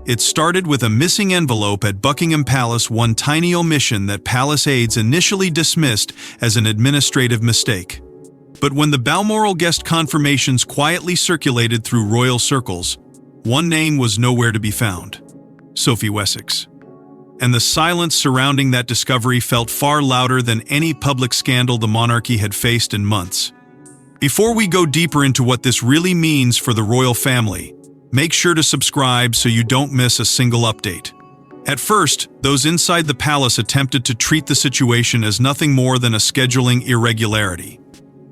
It started with a missing envelope at Buckingham Palace, one tiny omission that palace aides initially dismissed as an administrative mistake. But when the Balmoral guest confirmations quietly circulated through royal circles, one name was nowhere to be found: Sophie Wessex. And the silence surrounding that discovery felt far louder than any public scandal the monarchy had faced in months. Before we go deeper into what this really means for the royal family, make sure to subscribe so you don't miss a single update. At first, those inside the palace attempted to treat the situation as nothing more than a scheduling irregularity.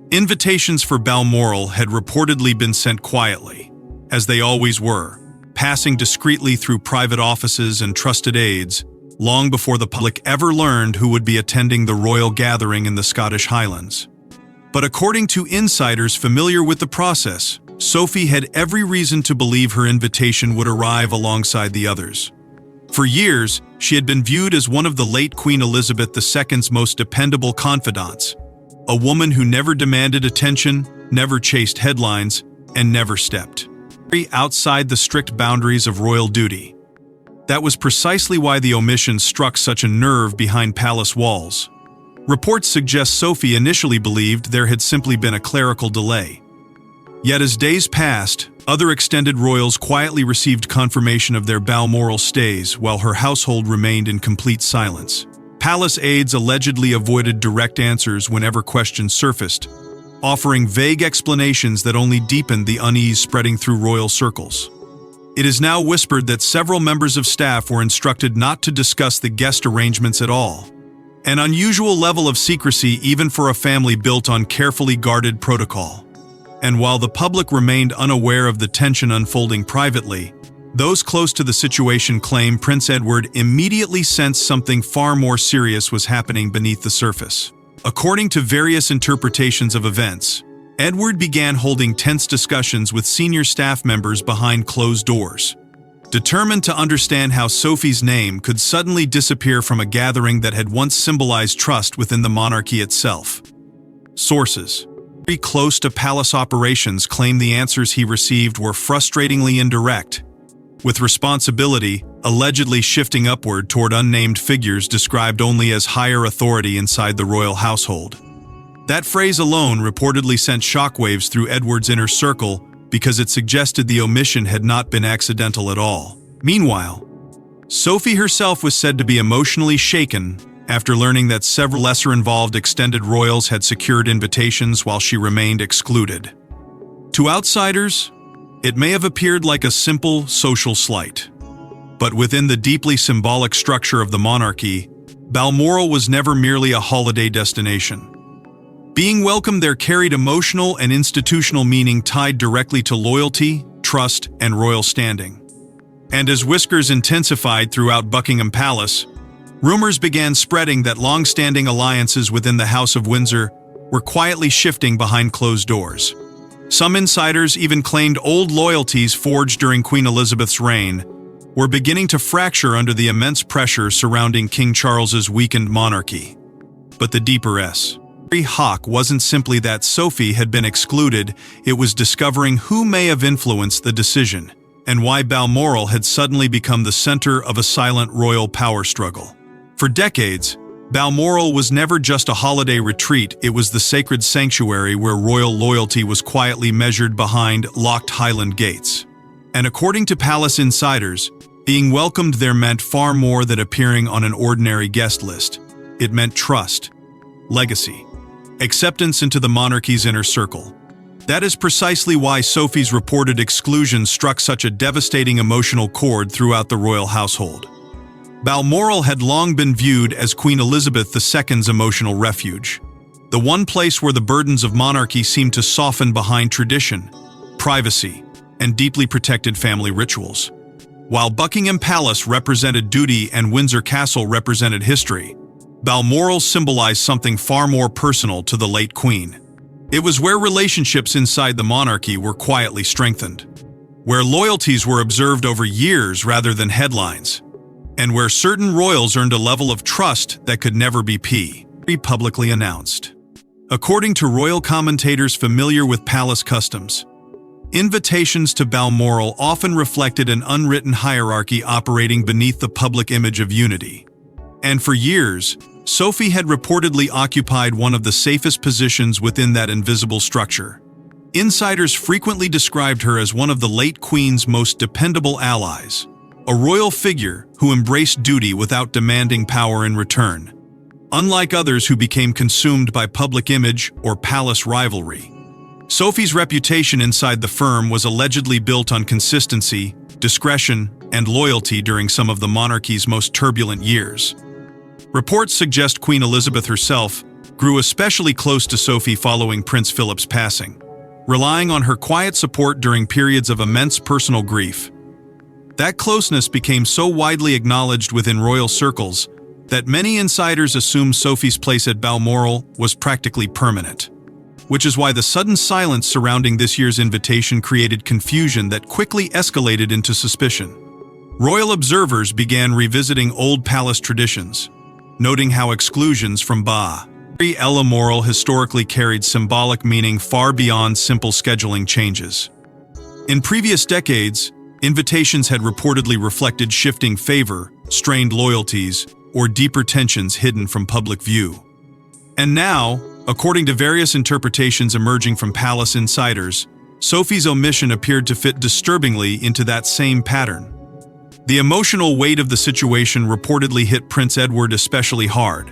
Invitations for Balmoral had reportedly been sent quietly, as they always were, passing discreetly through private offices and trusted aides, long before the public ever learned who would be attending the royal gathering in the Scottish Highlands. But according to insiders familiar with the process, Sophie had every reason to believe her invitation would arrive alongside the others. For years, she had been viewed as one of the late Queen Elizabeth II's most dependable confidants, a woman who never demanded attention, never chased headlines, and never stepped outside the strict boundaries of royal duty. That was precisely why the omission struck such a nerve behind palace walls. Reports suggest Sophie initially believed there had simply been a clerical delay. Yet as days passed, other extended royals quietly received confirmation of their Balmoral stays while her household remained in complete silence. Palace aides allegedly avoided direct answers whenever questions surfaced, offering vague explanations that only deepened the unease spreading through royal circles. It is now whispered that several members of staff were instructed not to discuss the guest arrangements at all, an unusual level of secrecy even for a family built on carefully guarded protocol. And while the public remained unaware of the tension unfolding privately, those close to the situation claim Prince Edward immediately sensed something far more serious was happening beneath the surface. According to various interpretations of events, Edward began holding tense discussions with senior staff members behind closed doors, determined to understand how Sophie's name could suddenly disappear from a gathering that had once symbolized trust within the monarchy itself. Sources very close to palace operations claim the answers he received were frustratingly indirect, with responsibility allegedly shifting upward toward unnamed figures described only as higher authority inside the royal household. That phrase alone reportedly sent shockwaves through Edward's inner circle because it suggested the omission had not been accidental at all. Meanwhile, Sophie herself was said to be emotionally shaken after learning that several lesser-involved extended royals had secured invitations while she remained excluded. To outsiders, it may have appeared like a simple social slight. But within the deeply symbolic structure of the monarchy, Balmoral was never merely a holiday destination. Being welcomed there carried emotional and institutional meaning tied directly to loyalty, trust, and royal standing. And as whispers intensified throughout Buckingham Palace, rumors began spreading that long-standing alliances within the House of Windsor were quietly shifting behind closed doors. Some insiders even claimed old loyalties forged during Queen Elizabeth's reign were beginning to fracture under the immense pressure surrounding King Charles's weakened monarchy. But the deeper hawk wasn't simply that Sophie had been excluded, it was discovering who may have influenced the decision, and why Balmoral had suddenly become the center of a silent royal power struggle. For decades, Balmoral was never just a holiday retreat, it was the sacred sanctuary where royal loyalty was quietly measured behind locked Highland gates. And according to palace insiders, being welcomed there meant far more than appearing on an ordinary guest list. It meant trust, legacy, acceptance into the monarchy's inner circle. That is precisely why Sophie's reported exclusion struck such a devastating emotional chord throughout the royal household. Balmoral had long been viewed as Queen Elizabeth II's emotional refuge, the one place where the burdens of monarchy seemed to soften behind tradition, privacy, and deeply protected family rituals. While Buckingham Palace represented duty and Windsor Castle represented history, Balmoral symbolized something far more personal to the late Queen. It was where relationships inside the monarchy were quietly strengthened, where loyalties were observed over years rather than headlines, and where certain royals earned a level of trust that could never be publicly announced. According to royal commentators familiar with palace customs, Invitations to Balmoral often reflected an unwritten hierarchy operating beneath the public image of unity. And for years, Sophie had reportedly occupied one of the safest positions within that invisible structure. Insiders frequently described her as one of the late Queen's most dependable allies, a royal figure who embraced duty without demanding power in return, unlike others who became consumed by public image or palace rivalry. Sophie's reputation inside the firm was allegedly built on consistency, discretion, and loyalty during some of the monarchy's most turbulent years. Reports suggest Queen Elizabeth herself grew especially close to Sophie following Prince Philip's passing, relying on her quiet support during periods of immense personal grief. That closeness became so widely acknowledged within royal circles that many insiders assumed Sophie's place at Balmoral was practically permanent, which is why the sudden silence surrounding this year's invitation created confusion that quickly escalated into suspicion. Royal observers began revisiting old palace traditions, noting how exclusions from Balmoral historically carried symbolic meaning far beyond simple scheduling changes. In previous decades, invitations had reportedly reflected shifting favor, strained loyalties, or deeper tensions hidden from public view. And now, according to various interpretations emerging from palace insiders, Sophie's omission appeared to fit disturbingly into that same pattern. The emotional weight of the situation reportedly hit Prince Edward especially hard.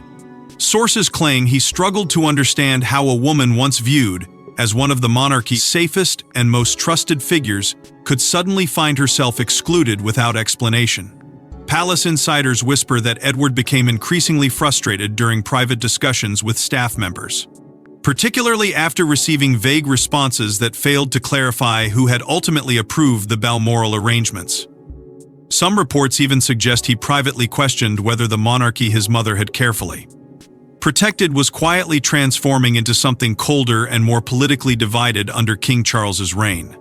Sources claim he struggled to understand how a woman once viewed as one of the monarchy's safest and most trusted figures could suddenly find herself excluded without explanation. Palace insiders whisper that Edward became increasingly frustrated during private discussions with staff members, particularly after receiving vague responses that failed to clarify who had ultimately approved the Balmoral arrangements. Some reports even suggest he privately questioned whether the monarchy his mother had carefully protected was quietly transforming into something colder and more politically divided under King Charles's reign.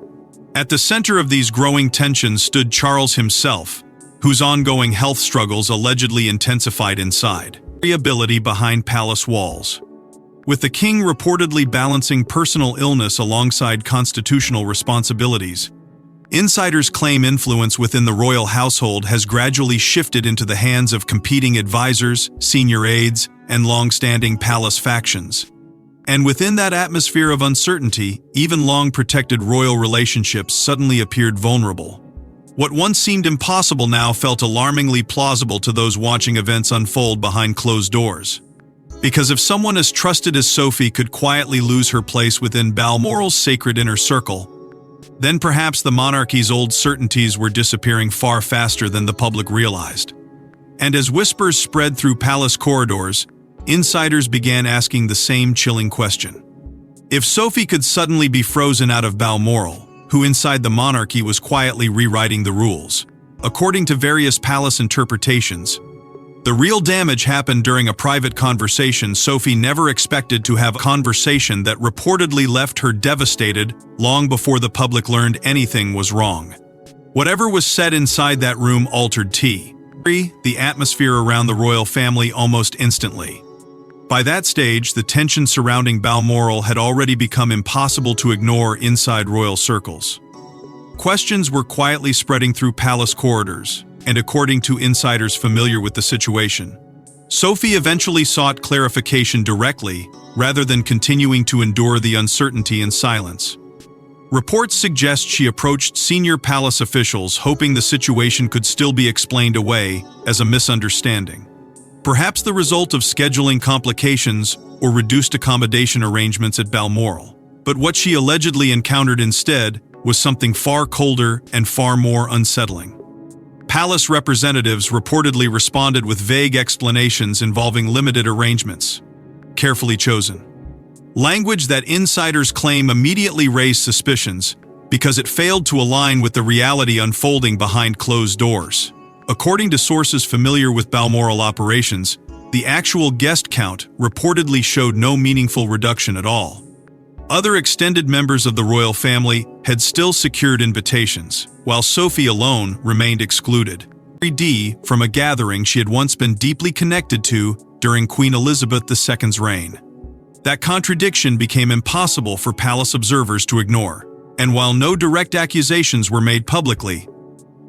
At the center of these growing tensions stood Charles himself, whose ongoing health struggles allegedly intensified inside variability behind palace walls. With the king reportedly balancing personal illness alongside constitutional responsibilities, insiders claim influence within the royal household has gradually shifted into the hands of competing advisors, senior aides, and long-standing palace factions. And within that atmosphere of uncertainty, even long-protected royal relationships suddenly appeared vulnerable. What once seemed impossible now felt alarmingly plausible to those watching events unfold behind closed doors. Because if someone as trusted as Sophie could quietly lose her place within Balmoral's sacred inner circle, then perhaps the monarchy's old certainties were disappearing far faster than the public realized. And as whispers spread through palace corridors, insiders began asking the same chilling question. If Sophie could suddenly be frozen out of Balmoral, who inside the monarchy was quietly rewriting the rules? According to various palace interpretations, the real damage happened during a private conversation Sophie never expected to have, a conversation that reportedly left her devastated long before the public learned anything was wrong. Whatever was said inside that room altered the atmosphere around the royal family almost instantly. By that stage, the tension surrounding Balmoral had already become impossible to ignore inside royal circles. Questions were quietly spreading through palace corridors, and according to insiders familiar with the situation, Sophie eventually sought clarification directly rather than continuing to endure the uncertainty in silence. Reports suggest she approached senior palace officials hoping the situation could still be explained away as a misunderstanding, perhaps the result of scheduling complications or reduced accommodation arrangements at Balmoral. But what she allegedly encountered instead was something far colder and far more unsettling. Palace representatives reportedly responded with vague explanations involving limited arrangements, carefully chosen. Language that insiders claim immediately raised suspicions because it failed to align with the reality unfolding behind closed doors. According to sources familiar with Balmoral operations, the actual guest count reportedly showed no meaningful reduction at all. Other extended members of the royal family had still secured invitations, while Sophie alone remained excluded. From a gathering she had once been deeply connected to during Queen Elizabeth II's reign. That contradiction became impossible for palace observers to ignore. And while no direct accusations were made publicly,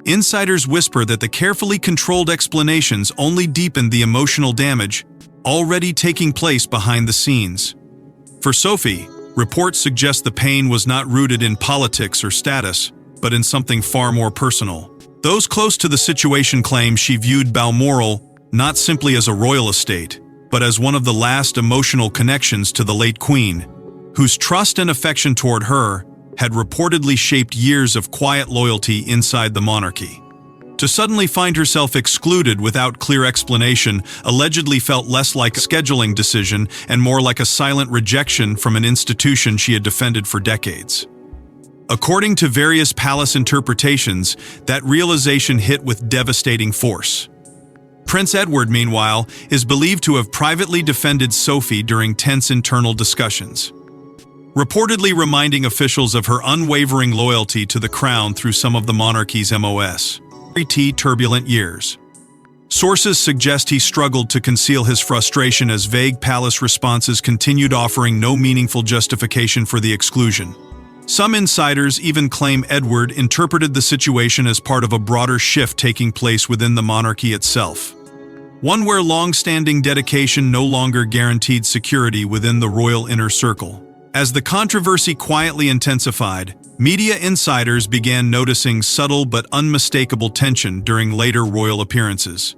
insiders whisper that the carefully controlled explanations only deepened the emotional damage already taking place behind the scenes. For Sophie, reports suggest the pain was not rooted in politics or status, but in something far more personal. Those close to the situation claim she viewed Balmoral not simply as a royal estate, but as one of the last emotional connections to the late Queen, whose trust and affection toward her had reportedly shaped years of quiet loyalty inside the monarchy. To suddenly find herself excluded without clear explanation allegedly felt less like a scheduling decision and more like a silent rejection from an institution she had defended for decades. According to various palace interpretations, that realization hit with devastating force. Prince Edward, meanwhile, is believed to have privately defended Sophie during tense internal discussions, reportedly reminding officials of her unwavering loyalty to the crown through some of the monarchy's turbulent years. Sources suggest he struggled to conceal his frustration as vague palace responses continued offering no meaningful justification for the exclusion. Some insiders even claim Edward interpreted the situation as part of a broader shift taking place within the monarchy itself, one where long-standing dedication no longer guaranteed security within the royal inner circle. As the controversy quietly intensified, media insiders began noticing subtle but unmistakable tension during later royal appearances.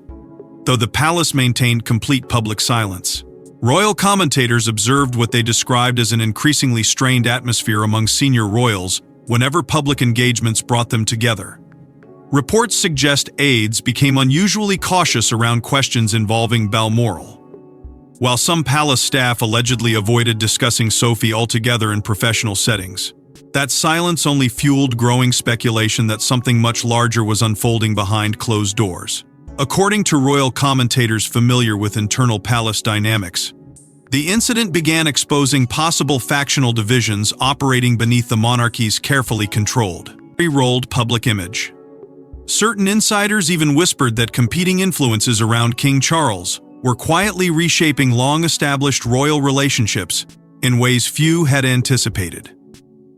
Though the palace maintained complete public silence, royal commentators observed what they described as an increasingly strained atmosphere among senior royals whenever public engagements brought them together. Reports suggest aides became unusually cautious around questions involving Balmoral, while some palace staff allegedly avoided discussing Sophie altogether in professional settings. That silence only fueled growing speculation that something much larger was unfolding behind closed doors. According to royal commentators familiar with internal palace dynamics, the incident began exposing possible factional divisions operating beneath the monarchy's carefully controlled, re-rolled public image. Certain insiders even whispered that competing influences around King Charles were quietly reshaping long-established royal relationships in ways few had anticipated.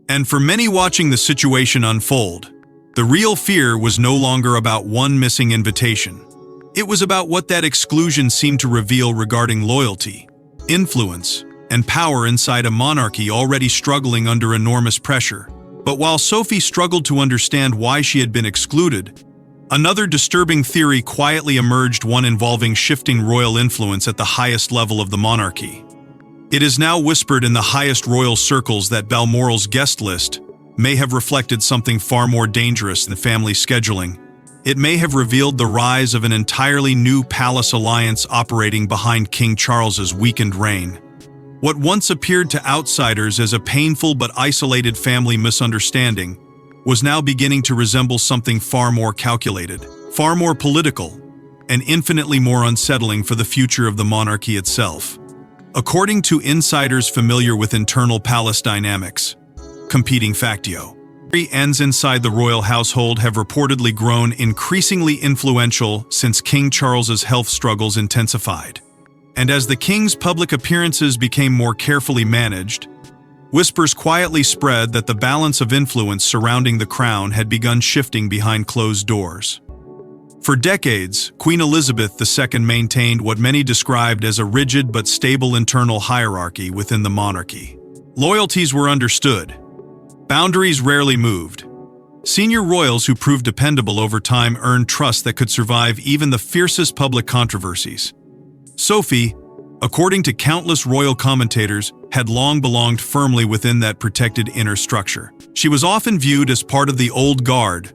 And for many watching the situation unfold, the real fear was no longer about one missing invitation. It was about what that exclusion seemed to reveal regarding loyalty, influence, and power inside a monarchy already struggling under enormous pressure. But while Sophie struggled to understand why she had been excluded, another disturbing theory quietly emerged, one involving shifting royal influence at the highest level of the monarchy. It is now whispered in the highest royal circles that Balmoral's guest list may have reflected something far more dangerous than family scheduling. It may have revealed the rise of an entirely new palace alliance operating behind King Charles's weakened reign. What once appeared to outsiders as a painful but isolated family misunderstanding was now beginning to resemble something far more calculated, far more political, and infinitely more unsettling for the future of the monarchy itself. According to insiders familiar with internal palace dynamics, competing factio ends inside the royal household have reportedly grown increasingly influential since King Charles's health struggles intensified. And as the king's public appearances became more carefully managed, whispers quietly spread that the balance of influence surrounding the crown had begun shifting behind closed doors. For decades, Queen Elizabeth II maintained what many described as a rigid but stable internal hierarchy within the monarchy. Loyalties were understood. Boundaries rarely moved. Senior royals who proved dependable over time earned trust that could survive even the fiercest public controversies. Sophie, according to countless royal commentators, had long belonged firmly within that protected inner structure. She was often viewed as part of the old guard,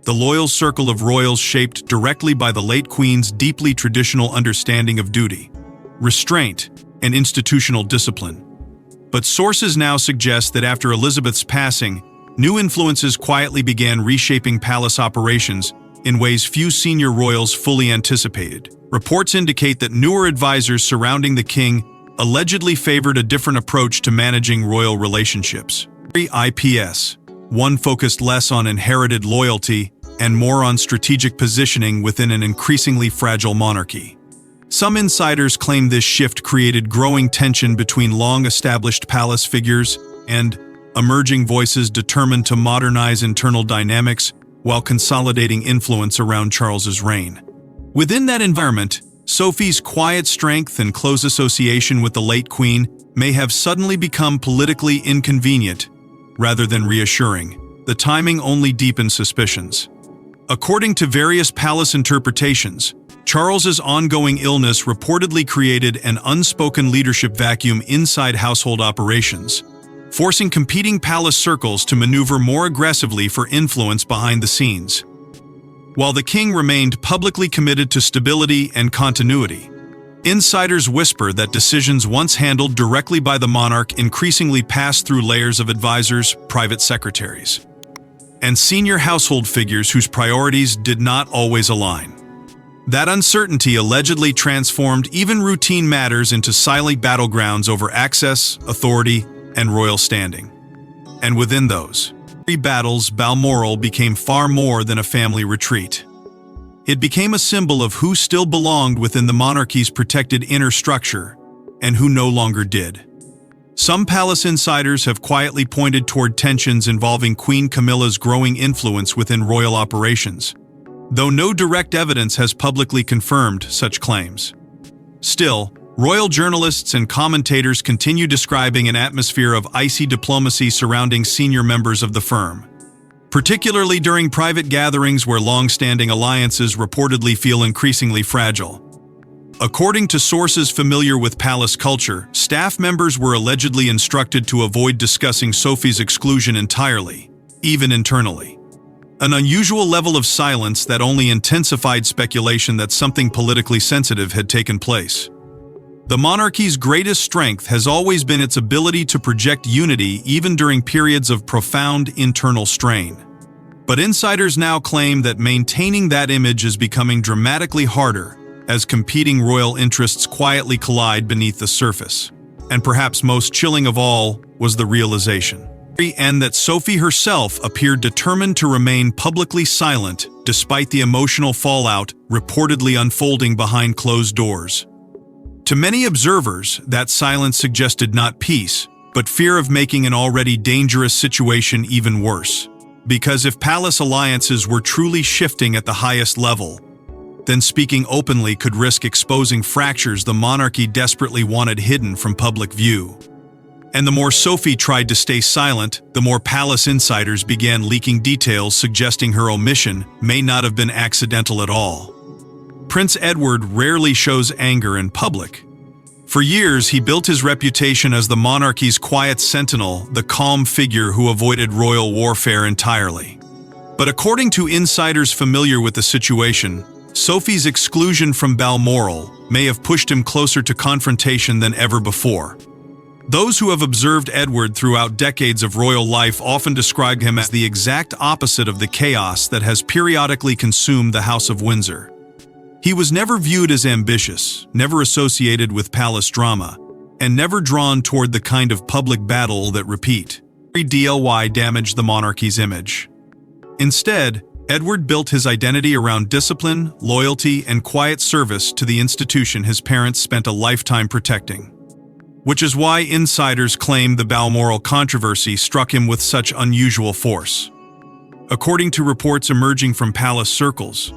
the loyal circle of royals shaped directly by the late Queen's deeply traditional understanding of duty, restraint, and institutional discipline. But sources now suggest that after Elizabeth's passing, new influences quietly began reshaping palace operations in ways few senior royals fully anticipated. Reports indicate that newer advisors surrounding the king allegedly favored a different approach to managing royal relationships. IPS. One focused less on inherited loyalty and more on strategic positioning within an increasingly fragile monarchy. Some insiders claim this shift created growing tension between long-established palace figures and, emerging voices determined to modernize internal dynamics while consolidating influence around Charles's reign. Within that environment, Sophie's quiet strength and close association with the late Queen may have suddenly become politically inconvenient rather than reassuring. The timing only deepened suspicions. According to various palace interpretations, Charles's ongoing illness reportedly created an unspoken leadership vacuum inside household operations, forcing competing palace circles to maneuver more aggressively for influence behind the scenes. While the king remained publicly committed to stability and continuity, insiders whisper that decisions once handled directly by the monarch increasingly passed through layers of advisors, private secretaries, and senior household figures whose priorities did not always align. That uncertainty allegedly transformed even routine matters into silent battlegrounds over access, authority, and royal standing. And within those battles, Balmoral became far more than a family retreat. It became a symbol of who still belonged within the monarchy's protected inner structure and who no longer did. Some palace insiders have quietly pointed toward tensions involving Queen Camilla's growing influence within royal operations, though no direct evidence has publicly confirmed such claims. Still, royal journalists and commentators continue describing an atmosphere of icy diplomacy surrounding senior members of the firm, particularly during private gatherings where long-standing alliances reportedly feel increasingly fragile. According to sources familiar with palace culture, staff members were allegedly instructed to avoid discussing Sophie's exclusion entirely, even internally. An unusual level of silence that only intensified speculation that something politically sensitive had taken place. The monarchy's greatest strength has always been its ability to project unity even during periods of profound internal strain. But insiders now claim that maintaining that image is becoming dramatically harder as competing royal interests quietly collide beneath the surface. And perhaps most chilling of all was the realization, and that Sophie herself appeared determined to remain publicly silent despite the emotional fallout reportedly unfolding behind closed doors. To many observers, that silence suggested not peace, but fear of making an already dangerous situation even worse. Because if palace alliances were truly shifting at the highest level, then speaking openly could risk exposing fractures the monarchy desperately wanted hidden from public view. And the more Sophie tried to stay silent, the more palace insiders began leaking details suggesting her omission may not have been accidental at all. Prince Edward rarely shows anger in public. For years, he built his reputation as the monarchy's quiet sentinel, the calm figure who avoided royal warfare entirely. But according to insiders familiar with the situation, Sophie's exclusion from Balmoral may have pushed him closer to confrontation than ever before. Those who have observed Edward throughout decades of royal life often describe him as the exact opposite of the chaos that has periodically consumed the House of Windsor. He was never viewed as ambitious, never associated with palace drama, and never drawn toward the kind of public battle that repeat DLY damaged the monarchy's image. Instead, Edward built his identity around discipline, loyalty, and quiet service to the institution his parents spent a lifetime protecting. Which is why insiders claim the Balmoral controversy struck him with such unusual force. According to reports emerging from palace circles,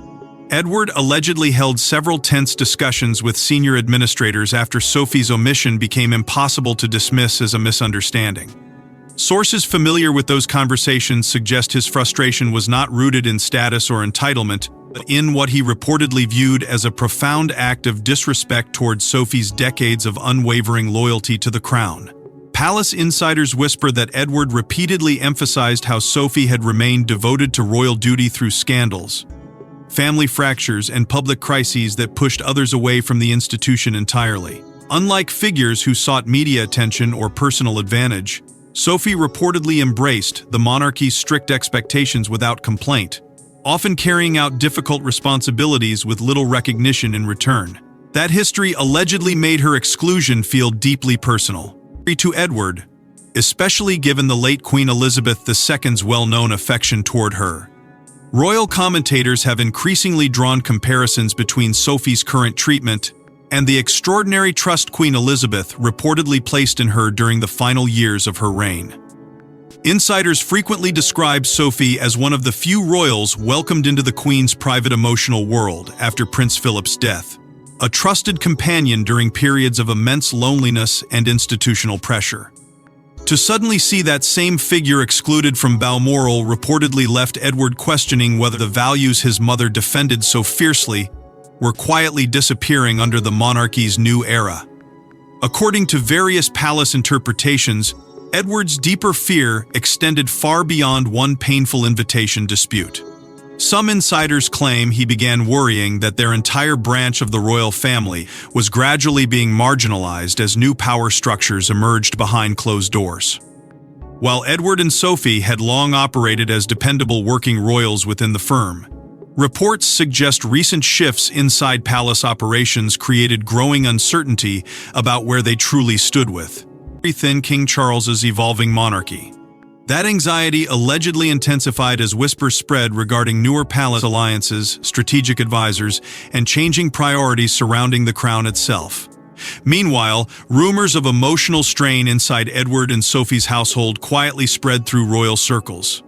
Edward allegedly held several tense discussions with senior administrators after Sophie's omission became impossible to dismiss as a misunderstanding. Sources familiar with those conversations suggest his frustration was not rooted in status or entitlement, but in what he reportedly viewed as a profound act of disrespect towards Sophie's decades of unwavering loyalty to the crown. Palace insiders whisper that Edward repeatedly emphasized how Sophie had remained devoted to royal duty through scandals, family fractures, and public crises that pushed others away from the institution entirely. Unlike figures who sought media attention or personal advantage, Sophie reportedly embraced the monarchy's strict expectations without complaint, often carrying out difficult responsibilities with little recognition in return. That history allegedly made her exclusion feel deeply personal. To Edward, especially given the late Queen Elizabeth II's well-known affection toward her. Royal commentators have increasingly drawn comparisons between Sophie's current treatment and the extraordinary trust Queen Elizabeth reportedly placed in her during the final years of her reign. Insiders frequently describe Sophie as one of the few royals welcomed into the Queen's private emotional world after Prince Philip's death, a trusted companion during periods of immense loneliness and institutional pressure. To suddenly see that same figure excluded from Balmoral reportedly left Edward questioning whether the values his mother defended so fiercely were quietly disappearing under the monarchy's new era. According to various palace interpretations, Edward's deeper fear extended far beyond one painful invitation dispute. Some insiders claim he began worrying that their entire branch of the royal family was gradually being marginalized as new power structures emerged behind closed doors. While Edward and Sophie had long operated as dependable working royals within the firm, reports suggest recent shifts inside palace operations created growing uncertainty about where they truly stood within King Charles's evolving monarchy. That anxiety allegedly intensified as whispers spread regarding newer palace alliances, strategic advisors, and changing priorities surrounding the crown itself. Meanwhile, rumors of emotional strain inside Edward and Sophie's household quietly spread through royal circles.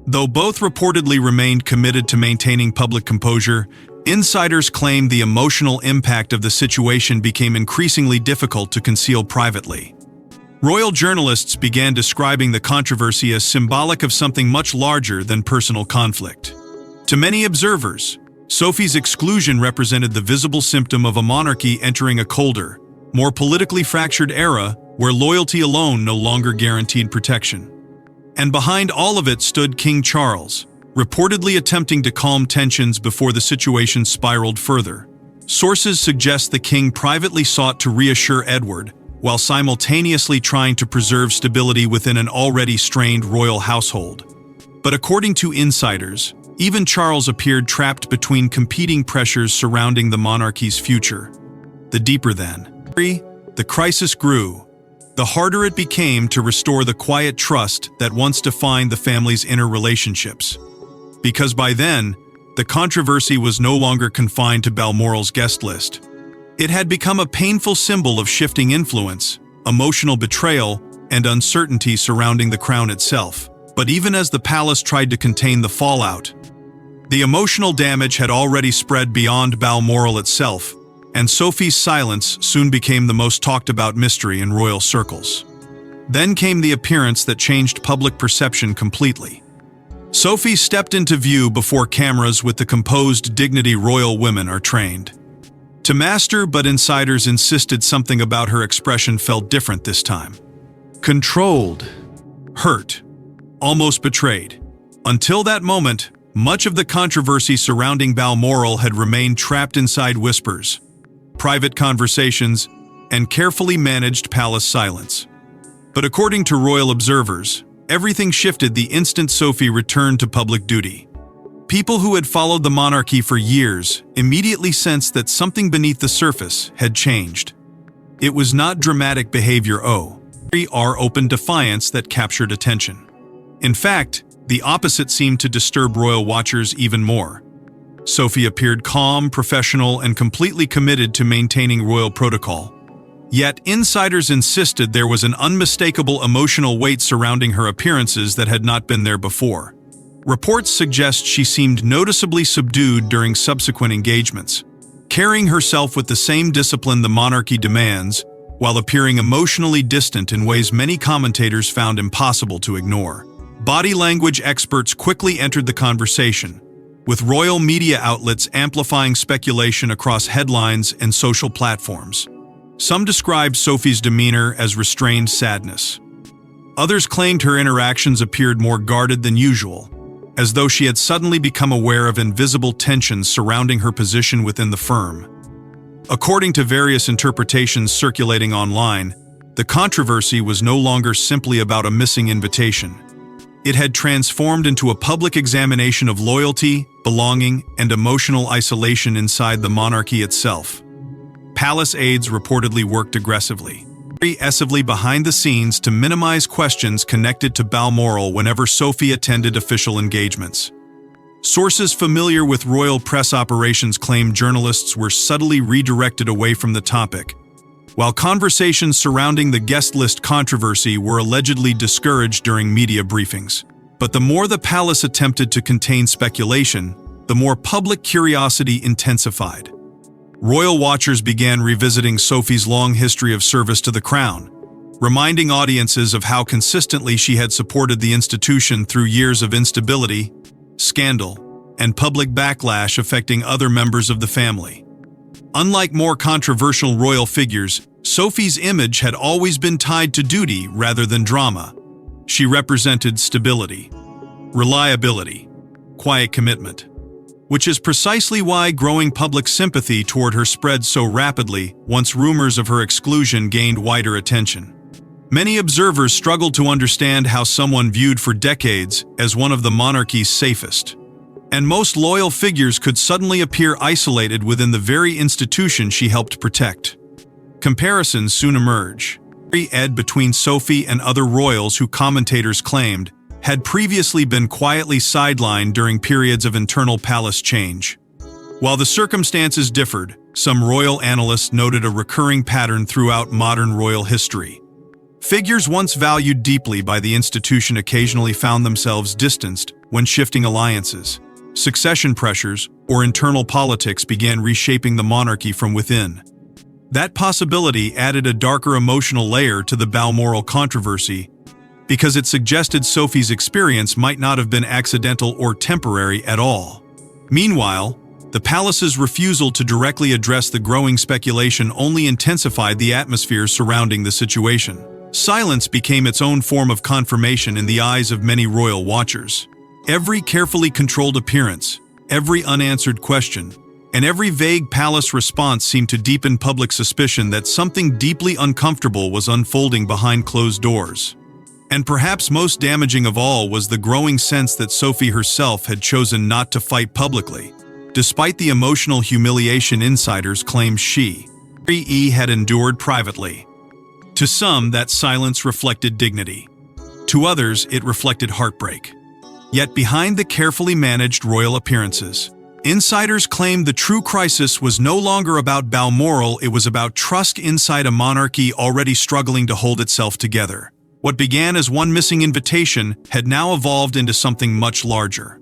Though both reportedly remained committed to maintaining public composure, insiders claim the emotional impact of the situation became increasingly difficult to conceal privately. Royal journalists began describing the controversy as symbolic of something much larger than personal conflict. To many observers, Sophie's exclusion represented the visible symptom of a monarchy entering a colder, more politically fractured era where loyalty alone no longer guaranteed protection. And behind all of it stood King Charles, reportedly attempting to calm tensions before the situation spiraled further. Sources suggest the king privately sought to reassure Edward, while simultaneously trying to preserve stability within an already strained royal household. But according to insiders, even Charles appeared trapped between competing pressures surrounding the monarchy's future. The deeper the crisis grew, the harder it became to restore the quiet trust that once defined the family's inner relationships. Because by then, the controversy was no longer confined to Balmoral's guest list. It had become a painful symbol of shifting influence, emotional betrayal, and uncertainty surrounding the crown itself. But even as the palace tried to contain the fallout, the emotional damage had already spread beyond Balmoral itself, and Sophie's silence soon became the most talked-about mystery in royal circles. Then came the appearance that changed public perception completely. Sophie stepped into view before cameras with the composed dignity royal women are trained to master, but insiders insisted something about her expression felt different this time. Controlled, hurt, almost betrayed. Until that moment, much of the controversy surrounding Balmoral had remained trapped inside whispers, private conversations, and carefully managed palace silence. But according to royal observers, everything shifted the instant Sophie returned to public duty. People who had followed the monarchy for years immediately sensed that something beneath the surface had changed. It was not dramatic behavior or open defiance that captured attention. In fact, the opposite seemed to disturb royal watchers even more. Sophie appeared calm, professional, and completely committed to maintaining royal protocol. Yet, insiders insisted there was an unmistakable emotional weight surrounding her appearances that had not been there before. Reports suggest she seemed noticeably subdued during subsequent engagements, carrying herself with the same discipline the monarchy demands, while appearing emotionally distant in ways many commentators found impossible to ignore. Body language experts quickly entered the conversation, with royal media outlets amplifying speculation across headlines and social platforms. Some described Sophie's demeanor as restrained sadness. Others claimed her interactions appeared more guarded than usual, as though she had suddenly become aware of invisible tensions surrounding her position within the firm. According to various interpretations circulating online, the controversy was no longer simply about a missing invitation. It had transformed into a public examination of loyalty, belonging, and emotional isolation inside the monarchy itself. Palace aides reportedly worked aggressively behind the scenes to minimize questions connected to Balmoral whenever Sophie attended official engagements. Sources familiar with royal press operations claim journalists were subtly redirected away from the topic, while conversations surrounding the guest list controversy were allegedly discouraged during media briefings. But the more the palace attempted to contain speculation, the more public curiosity intensified. Royal watchers began revisiting Sophie's long history of service to the crown, reminding audiences of how consistently she had supported the institution through years of instability, scandal, and public backlash affecting other members of the family. Unlike more controversial royal figures, Sophie's image had always been tied to duty rather than drama. She represented stability, reliability, quiet commitment, which is precisely why growing public sympathy toward her spread so rapidly once rumors of her exclusion gained wider attention. Many observers struggled to understand how someone viewed for decades as one of the monarchy's safest and most loyal figures could suddenly appear isolated within the very institution she helped protect. Comparisons soon emerge. Between Sophie and other royals who commentators claimed had previously been quietly sidelined during periods of internal palace change. While the circumstances differed, some royal analysts noted a recurring pattern throughout modern royal history. Figures once valued deeply by the institution occasionally found themselves distanced when shifting alliances, succession pressures, or internal politics began reshaping the monarchy from within. That possibility added a darker emotional layer to the Balmoral controversy because it suggested Sophie's experience might not have been accidental or temporary at all. Meanwhile, the palace's refusal to directly address the growing speculation only intensified the atmosphere surrounding the situation. Silence became its own form of confirmation in the eyes of many royal watchers. Every carefully controlled appearance, every unanswered question, and every vague palace response seemed to deepen public suspicion that something deeply uncomfortable was unfolding behind closed doors. And perhaps most damaging of all was the growing sense that Sophie herself had chosen not to fight publicly, despite the emotional humiliation insiders claimed she had endured privately. To some, that silence reflected dignity. To others, it reflected heartbreak. Yet behind the carefully managed royal appearances, insiders claimed the true crisis was no longer about Balmoral, it was about trust inside a monarchy already struggling to hold itself together. What began as one missing invitation had now evolved into something much larger.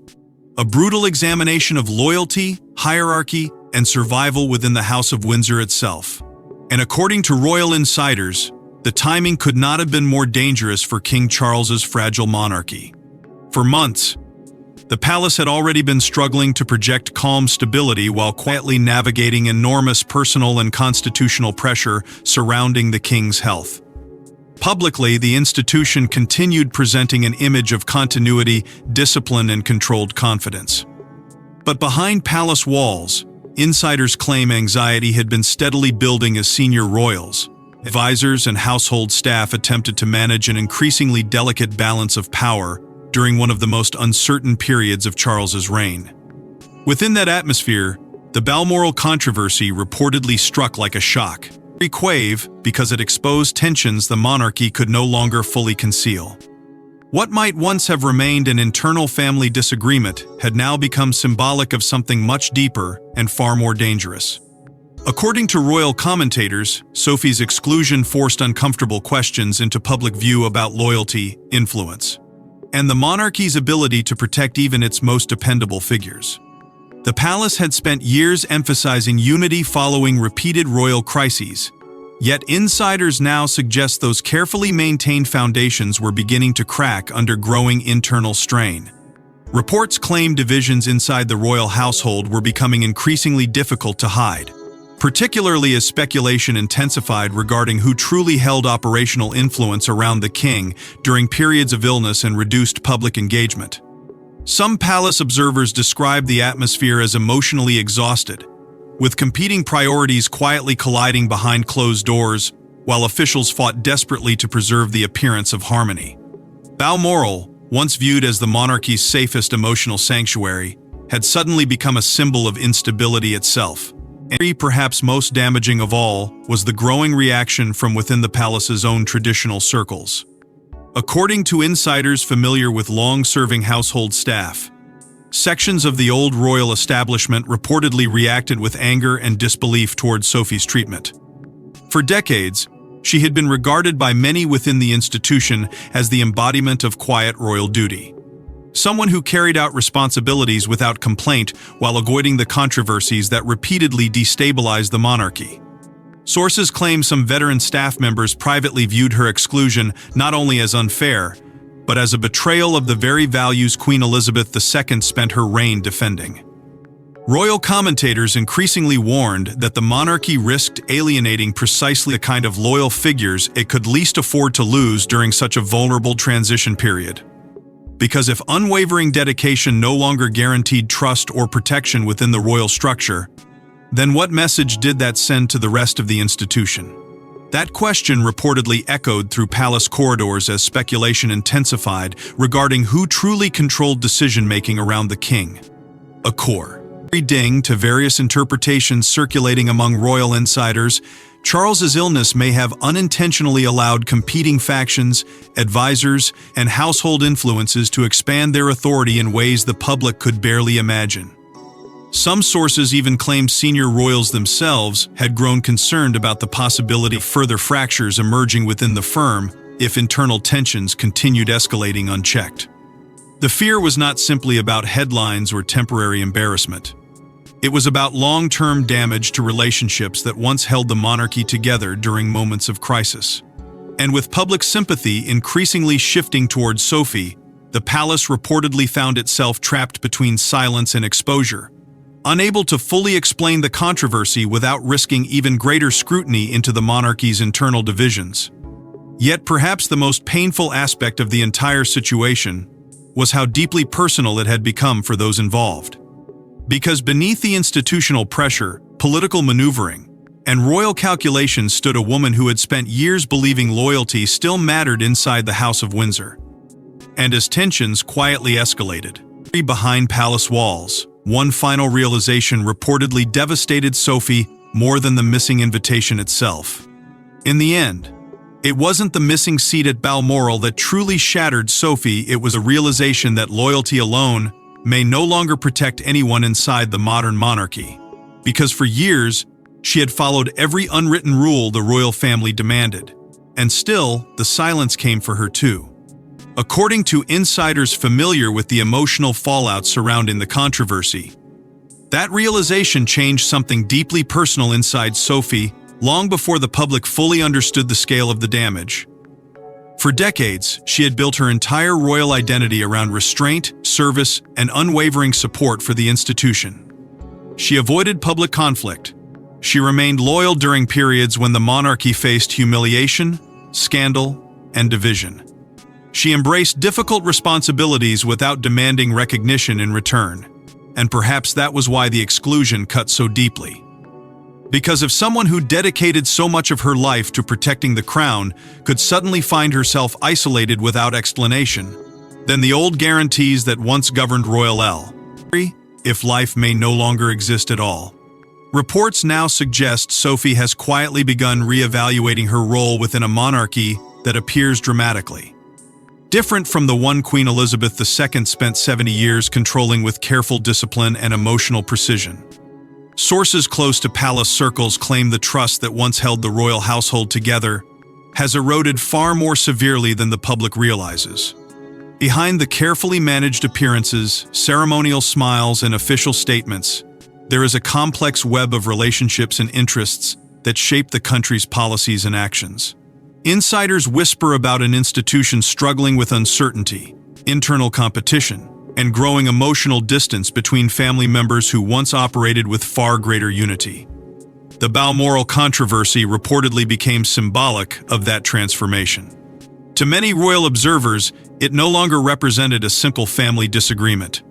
A brutal examination of loyalty, hierarchy, and survival within the House of Windsor itself. And according to royal insiders, the timing could not have been more dangerous for King Charles's fragile monarchy. For months, the palace had already been struggling to project calm stability while quietly navigating enormous personal and constitutional pressure surrounding the king's health. Publicly, the institution continued presenting an image of continuity, discipline, and controlled confidence. But behind palace walls, insiders claim anxiety had been steadily building as senior royals, advisors, and household staff attempted to manage an increasingly delicate balance of power during one of the most uncertain periods of Charles's reign. Within that atmosphere, the Balmoral controversy reportedly struck like a shock. Quave because it exposed tensions the monarchy could no longer fully conceal. What might once have remained an internal family disagreement had now become symbolic of something much deeper and far more dangerous. According to royal commentators, Sophie's exclusion forced uncomfortable questions into public view about loyalty, influence, and the monarchy's ability to protect even its most dependable figures. The palace had spent years emphasizing unity following repeated royal crises, yet insiders now suggest those carefully maintained foundations were beginning to crack under growing internal strain. Reports claim divisions inside the royal household were becoming increasingly difficult to hide, particularly as speculation intensified regarding who truly held operational influence around the king during periods of illness and reduced public engagement. Some palace observers described the atmosphere as emotionally exhausted, with competing priorities quietly colliding behind closed doors, while officials fought desperately to preserve the appearance of harmony. Balmoral, once viewed as the monarchy's safest emotional sanctuary, had suddenly become a symbol of instability itself. And perhaps most damaging of all was the growing reaction from within the palace's own traditional circles. According to insiders familiar with long-serving household staff, sections of the old royal establishment reportedly reacted with anger and disbelief towards Sophie's treatment. For decades, she had been regarded by many within the institution as the embodiment of quiet royal duty. Someone who carried out responsibilities without complaint while avoiding the controversies that repeatedly destabilized the monarchy. Sources claim some veteran staff members privately viewed her exclusion not only as unfair, but as a betrayal of the very values Queen Elizabeth II spent her reign defending. Royal commentators increasingly warned that the monarchy risked alienating precisely the kind of loyal figures it could least afford to lose during such a vulnerable transition period. Because if unwavering dedication no longer guaranteed trust or protection within the royal structure, then what message did that send to the rest of the institution? That question reportedly echoed through palace corridors as speculation intensified regarding who truly controlled decision-making around the king. A core. Ding to various interpretations circulating among royal insiders, Charles's illness may have unintentionally allowed competing factions, advisors, and household influences to expand their authority in ways the public could barely imagine. Some sources even claimed senior royals themselves had grown concerned about the possibility of further fractures emerging within the firm if internal tensions continued escalating unchecked. The fear was not simply about headlines or temporary embarrassment. It was about long-term damage to relationships that once held the monarchy together during moments of crisis. And with public sympathy increasingly shifting towards Sophie, the palace reportedly found itself trapped between silence and exposure, unable to fully explain the controversy without risking even greater scrutiny into the monarchy's internal divisions. Yet perhaps the most painful aspect of the entire situation was how deeply personal it had become for those involved. Because beneath the institutional pressure, political maneuvering, and royal calculations stood a woman who had spent years believing loyalty still mattered inside the House of Windsor. And as tensions quietly escalated, behind palace walls, one final realization reportedly devastated Sophie more than the missing invitation itself. In the end, it wasn't the missing seat at Balmoral that truly shattered Sophie, it was a realization that loyalty alone may no longer protect anyone inside the modern monarchy, because for years, she had followed every unwritten rule the royal family demanded, and still, the silence came for her too. According to insiders familiar with the emotional fallout surrounding the controversy, that realization changed something deeply personal inside Sophie long before the public fully understood the scale of the damage. For decades, she had built her entire royal identity around restraint, service, and unwavering support for the institution. She avoided public conflict. She remained loyal during periods when the monarchy faced humiliation, scandal, and division. She embraced difficult responsibilities without demanding recognition in return, and perhaps that was why the exclusion cut so deeply. Because if someone who dedicated so much of her life to protecting the crown could suddenly find herself isolated without explanation, then the old guarantees that once governed royal if life may no longer exist at all. Reports now suggest Sophie has quietly begun re-evaluating her role within a monarchy that appears dramatically different from the one Queen Elizabeth II spent 70 years controlling with careful discipline and emotional precision. Sources close to palace circles claim the trust that once held the royal household together has eroded far more severely than the public realizes. Behind the carefully managed appearances, ceremonial smiles, and official statements, there is a complex web of relationships and interests that shape the country's policies and actions. Insiders whisper about an institution struggling with uncertainty, internal competition, and growing emotional distance between family members who once operated with far greater unity. The Balmoral controversy reportedly became symbolic of that transformation. To many royal observers, it no longer represented a simple family disagreement.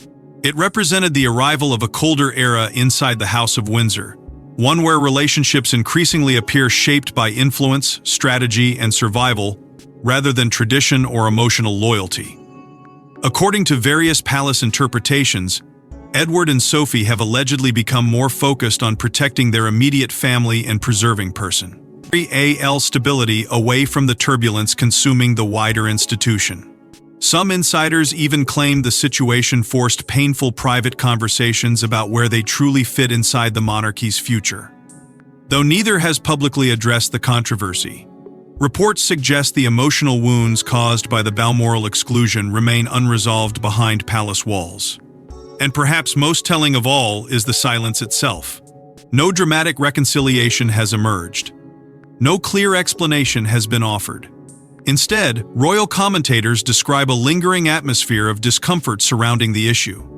It represented the arrival of a colder era inside the House of Windsor, one where relationships increasingly appear shaped by influence, strategy, and survival, rather than tradition or emotional loyalty. According to various palace interpretations, Edward and Sophie have allegedly become more focused on protecting their immediate family and preserving stability away from the turbulence consuming the wider institution. Some insiders even claim the situation forced painful private conversations about where they truly fit inside the monarchy's future. though neither has publicly addressed the controversy. Reports suggest the emotional wounds caused by the Balmoral exclusion remain unresolved behind palace walls. And perhaps most telling of all is the silence itself. No dramatic reconciliation has emerged. No clear explanation has been offered. Instead, royal commentators describe a lingering atmosphere of discomfort surrounding the issue.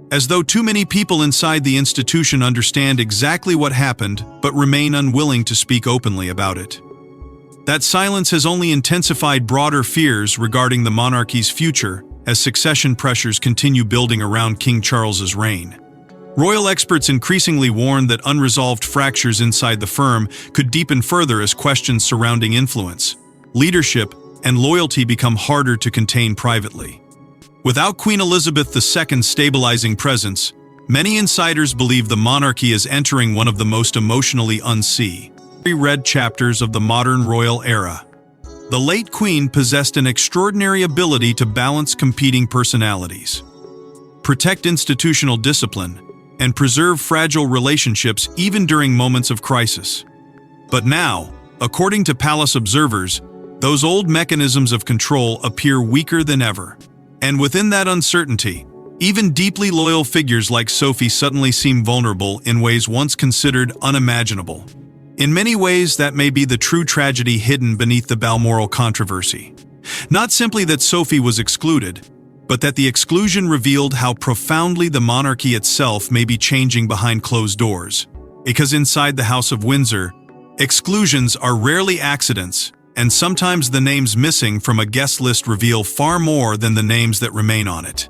As though too many people inside the institution understand exactly what happened but remain unwilling to speak openly about it. That silence has only intensified broader fears regarding the monarchy's future as succession pressures continue building around King Charles's reign. Royal experts increasingly warn that unresolved fractures inside the firm could deepen further as questions surrounding influence, leadership, and loyalty become harder to contain privately. Without Queen Elizabeth II's stabilizing presence, many insiders believe the monarchy is entering one of the most emotionally unread chapters of the modern royal era. The late Queen possessed an extraordinary ability to balance competing personalities, protect institutional discipline, and preserve fragile relationships even during moments of crisis. But now, according to palace observers, those old mechanisms of control appear weaker than ever. And within that uncertainty, even deeply loyal figures like Sophie suddenly seem vulnerable in ways once considered unimaginable. In many ways, that may be the true tragedy hidden beneath the Balmoral controversy. Not simply that Sophie was excluded, but that the exclusion revealed how profoundly the monarchy itself may be changing behind closed doors. Because inside the House of Windsor, exclusions are rarely accidents, and sometimes the names missing from a guest list reveal far more than the names that remain on it.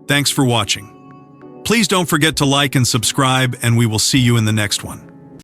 Thanks for watching. Please don't forget to like and subscribe, and we will see you in the next one.